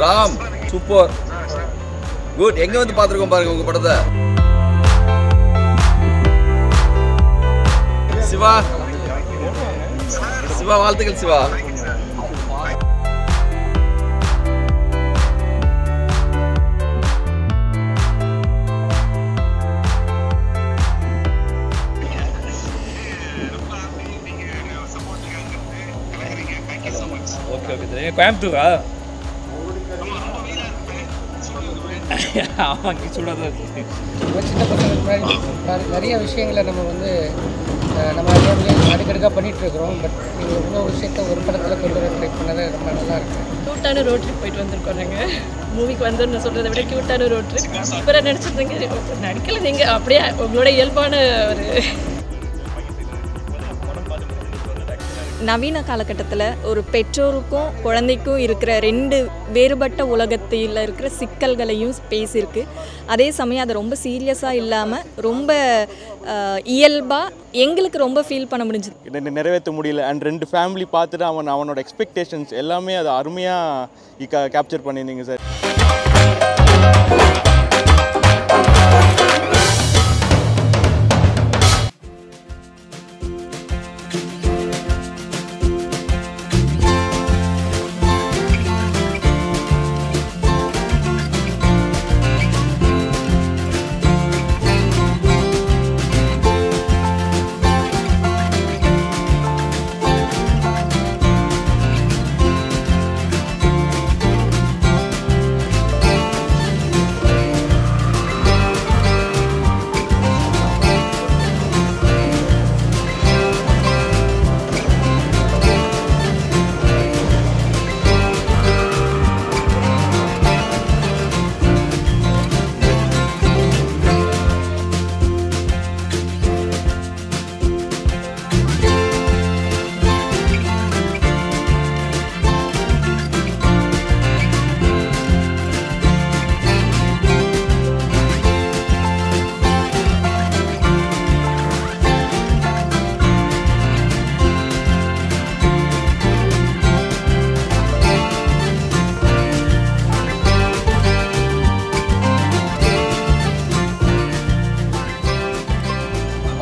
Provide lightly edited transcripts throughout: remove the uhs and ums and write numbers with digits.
Ram super good. எங்க வந்து பார்த்துருக்கோம் பாருங்க உங்க படத்தை. சிவா சிவா வாழ்த்துக்கள் சிவா. Okay okay. கோயம்புத்தூரா? ஆமாம், சூடாக இருக்கு. சின்ன பசங்களுக்கு முன்னாடி நிறைய விஷயங்களை நம்ம வந்து நம்ம அறியாமலே அடுக்கடுக்காக பண்ணிகிட்ருக்குறோம். பட் நீங்கள் இவ்வளோ விஷயத்த ஒரு படத்தில் கொண்டு வர ட்ரை பண்ணது ரொம்ப நல்லா இருக்குது. க்யூட்டான ரோட் ட்ரிப் போயிட்டு வந்திருக்கோம். நாங்கள் மூவிக்கு வந்தோன்னு சொல்கிறத விட க்யூட்டான ரோட் ட்ரிப். சூப்பராக நடிச்சிருந்தீங்க. நடிக்கலை நீங்கள், அப்படியே உங்களோட இயல்பான ஒரு நவீன காலகட்டத்தில் ஒரு பெற்றோருக்கும் குழந்தைக்கும் இருக்கிற ரெண்டு வேறுபட்ட உலகத்தில் இருக்கிற சிக்கல்களையும் பேசியிருக்கு. அதே சமயம் அதை ரொம்ப சீரியஸாக இல்லாமல் ரொம்ப இயல்பாக எங்களுக்கு ரொம்ப ஃபீல் பண்ண முடிஞ்சுது. நிறைவேற்ற முடியல. அண்ட் ரெண்டு ஃபேமிலி பார்த்துட்டு அவனோட எக்ஸ்பெக்டேஷன்ஸ் எல்லாமே அதை அருமையாக கேப்சர் பண்ணியிருந்தீங்க சார்.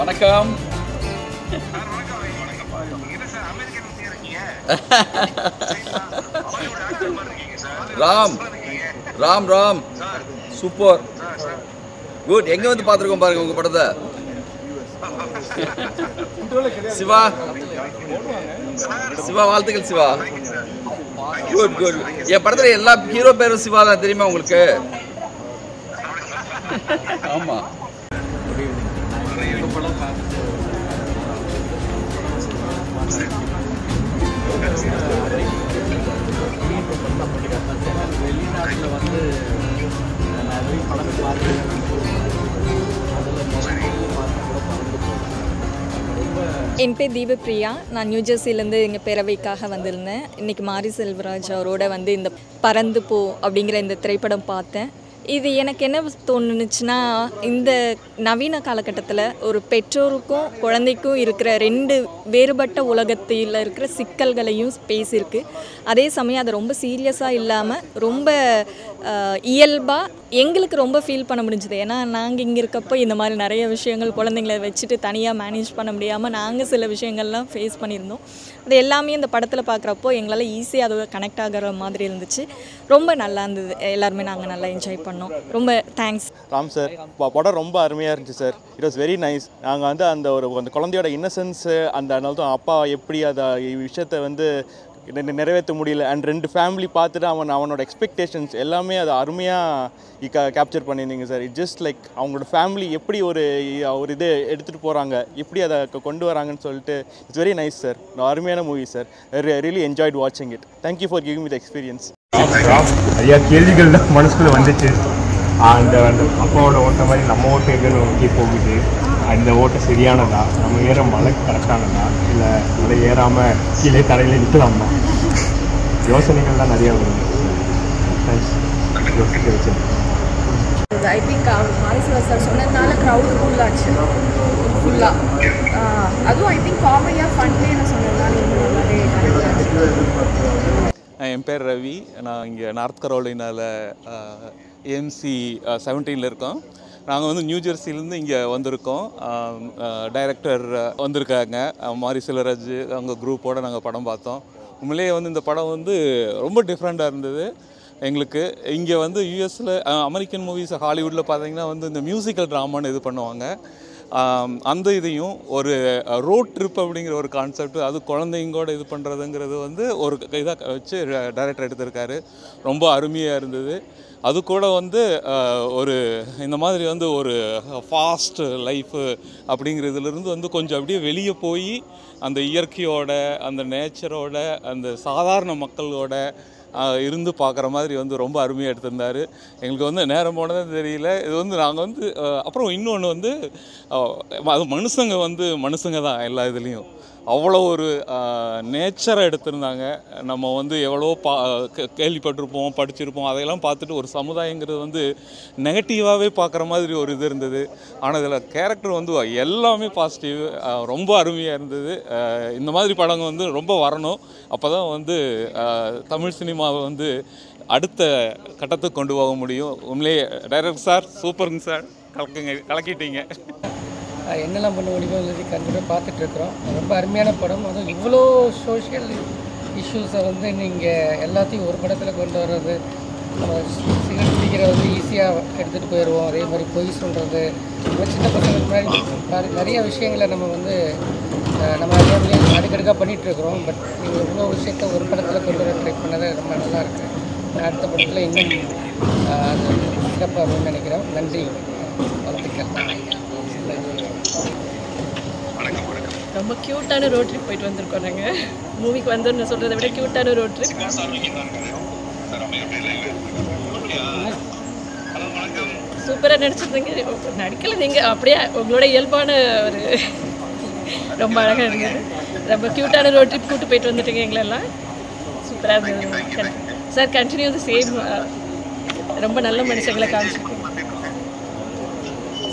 வணக்கம். Ram Ram Ram super good. எங்க வந்து பார்த்துருக்கோம் பாருங்க உங்க படத்தை. சிவா சிவா வாழ்த்துக்கள் சிவா. Good good. என் படத்துல எல்லா ஹீரோ பேரும் சிவா தான், தெரியுமா உங்களுக்கு? ஆமா. வெளிநாட்டில் வந்து நிறைய படத்தை பார்த்து என் பேர் தீபப்பிரியா. நான் நியூஜெர்சிலேருந்து எங்கள் பேரவைக்காக வந்திருந்தேன். இன்றைக்கி மாரி செல்வராஜ் அவரோட வந்து இந்த பறந்து போ அப்படிங்கிற இந்த திரைப்படம் பார்த்தேன். இது எனக்கு என்ன தோணுச்சுன்னா, இந்த நவீன காலகட்டத்தில் ஒரு பெற்றோருக்கும் குழந்தைக்கும் இருக்கிற ரெண்டு வேறுபட்ட உலகத்தில் இருக்கிற சிக்கல்களையும் பேசியிருக்கு. அதே சமயம் அதை ரொம்ப சீரியஸாக இல்லாமல் ரொம்ப இயல்பாக எங்களுக்கு ரொம்ப ஃபீல் பண்ண முடிஞ்சுது. ஏன்னா நாங்கள் இங்கே இருக்கப்போ இந்த மாதிரி நிறைய விஷயங்கள் குழந்தைங்கள வச்சுட்டு தனியாக மேனேஜ் பண்ண முடியாமல் நாங்கள் சில விஷயங்கள்லாம் ஃபேஸ் பண்ணியிருந்தோம். அது எல்லாமே இந்த படத்தில் பார்க்குறப்போ எங்களால் ஈஸியாக அதோட கனெக்ட் ஆகிற மாதிரி இருந்துச்சு. ரொம்ப நல்லா இருந்தது. எல்லாருமே நாங்கள் நல்லா என்ஜாய் பண்ணோம். ரொம்ப தேங்க்ஸ் ராம் சார். படம் ரொம்ப அருமையாக இருந்துச்சு sir. It was very nice. நாங்கள் வந்து அந்த குழந்தையோட இன்னசென்ஸு அதனால அப்பா எப்படி அதை விஷயத்தை வந்து நிறைவேற்ற முடியல. அண்ட் ரெண்டு ஃபேமிலி பார்த்துட்டு அவனோட எக்ஸ்பெக்டேஷன்ஸ் எல்லாமே அதை அருமையாக கேப்சர் பண்ணியிருந்தீங்க சார். இட் ஜஸ்ட் லைக் அவங்களோட ஃபேமிலி எப்படி ஒரு இது எடுத்துகிட்டு போகிறாங்க, எப்படி அதை கொண்டு வராங்கன்னு சொல்லிட்டு இட்ஸ் வெரி நைஸ் சார். அருமையான மூவி சார். ரியலி என்ஜாய்ட் வாட்சிங் it. Thank you for giving me the experience. நிறையா கேள்விகள் தான் மனசுக்குள்ளே வந்துச்சு. அந்த அப்பாவோட ஓட்ட மாதிரி நம்ம ஓட்டு எங்கே நோக்கி போகுது, அந்த ஓட்டை சரியானதா, நம்ம ஏற மலை கரெக்டானதா, இல்லை மலை ஏறாமல் கீழே தரையில் நிற்கலாமா, யோசனைகள் தான் நிறையா வருது. தேங்க்ஸ். யோசிக்க வச்சு ஐ திங்க் மாரிசெல்வா சார் சொன்னதுனால க்ரௌடு ஃபுல்லாச்சு ஃபுல்லாக. அதுவும் ஐ திங்க் காமெடியாக ஃபன்லேன்னு சொன்னதுனால நல்லாவே என் பேர் ரவி. நான் இங்கே நார்த் கரோலினாவில் ஏஎம்சி 17 இருக்கோம். நாங்கள் வந்து நியூ ஜெர்சிலேருந்து இங்கே வந்திருக்கோம். டைரக்டர் வந்திருக்காங்க, மாரி செல்வராஜ், அவங்க குரூப்போடு நாங்கள் படம் பார்த்தோம். உண்மையிலேயே வந்து இந்த படம் வந்து ரொம்ப டிஃப்ரெண்ட்டாக இருந்தது எங்களுக்கு. இங்கே வந்து யூஎஸில் அமெரிக்கன் மூவிஸ் ஹாலிவுட்டில் பார்த்தீங்கன்னா வந்து இந்த மியூசிக்கல் ட்ராமான்னு இது பண்ணுவாங்க. அந்த இதையும் ஒரு ரோட் ட்ரிப் அப்படிங்கிற ஒரு கான்செப்ட், அது குழந்தைங்களோட இது பண்ணுறதுங்கிறது வந்து ஒரு இதாக வச்சு டைரக்டர் எடுத்திருக்காரு. ரொம்ப அருமையாக இருந்தது. அது கூட வந்து ஒரு இந்த மாதிரி வந்து ஒரு ஃபாஸ்ட் லைஃபு அப்படிங்கிறதுலேருந்து வந்து கொஞ்சம் அப்படியே வெளியே போய் அந்த இயற்கையோட, அந்த நேச்சரோட, அந்த சாதாரண மக்களோட இருந்து பார்க்குற மாதிரி வந்து ரொம்ப அருமையாக எடுத்திருந்தார். எங்களுக்கு வந்து நேரம் போனதே தெரியல. இது வந்து நாங்கள் வந்து அப்புறம் இன்னொன்று வந்து அது மனுஷங்க தான் எல்லா இதுலேயும் அவ்வளோ ஒரு நேச்சரை எடுத்திருந்தாங்க. நம்ம வந்து எவ்வளோ கேள்விப்பட்டிருப்போம், படிச்சிருப்போம், அதையெல்லாம் பார்த்துட்டு ஒரு சமுதாயங்கிறது வந்து நெகட்டிவாகவே பார்க்குற மாதிரி ஒரு இது இருந்தது. ஆனால் இதில் கேரக்டர் வந்து எல்லாமே பாசிட்டிவ், ரொம்ப அருமையாக இருந்தது. இந்த மாதிரி படங்கள் வந்து ரொம்ப வரணும். அப்போ தான் வந்து தமிழ் சினிமாவை வந்து அடுத்த கட்டத்துக்கு கொண்டு போக முடியும். உண்மையிலேயே டைரக்டர் சார் சூப்பருங்க சார், கலக்கிட்டீங்க. என்னெல்லாம் பண்ண முடியுமோ எழுதி கண்டிப்பாக பார்த்துட்ருக்குறோம். ரொம்ப அருமையான படம். அதுவும் இவ்வளோ சோஷியல் இஷ்யூஸை வந்து நீங்கள் எல்லாத்தையும் ஒரு படத்தில் கொண்டு வர்றது, நம்ம சிகரெட் பிடிக்கிறது ஈஸியாக எடுத்துகிட்டு போயிடுவோம். அதே மாதிரி பொய் சொல்கிறது, சின்ன பசங்களுக்கு முன்னாடி நிறைய விஷயங்களை நம்ம வந்து நம்ம அறியாமலே அடுக்கடுக்காக பண்ணிகிட்ருக்குறோம். பட் நீங்கள் இவ்வளோ விஷயத்த ஒரு படத்தில் கொண்டு வர ட்ரை பண்ணது ரொம்ப நல்லா இருக்குது. அடுத்த படத்தில் இன்னும் அது சிறப்பாக அப்படின்னு நினைக்கிறோம். நன்றி, வாழ்த்துக்கள். ரொம்ப க்யூட்டான ரோட் ட்ரிப் போயிட்டு வந்திருக்கோம். நாங்கள் மூவிக்கு வந்தோன்னு சொல்கிறத விட க்யூட்டான ரோட் ட்ரிப். சூப்பராக நடிச்சிருந்தீங்க. நடிக்கலை நீங்கள், அப்படியே உங்களோட இயல்பான ஒரு ரொம்ப அழகாக இருந்தது. ரொம்ப க்யூட்டான ரோட் ட்ரிப் கூப்பிட்டு போயிட்டு வந்துட்டீங்க எங்களெல்லாம். சூப்பராக இருந்தது சார். Continue the same. ரொம்ப நல்ல மனுஷங்களை காமிச்சிருக்கீங்க.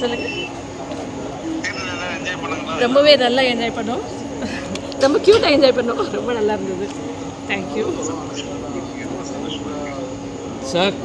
சொல்லுங்கள். ரொம்பவே நல்லா என்ஜாய் பண்ணோம். ரொம்ப க்யூட்டாக என்ஜாய் பண்ணோம். ரொம்ப நல்லா இருந்தது. Thank you sir.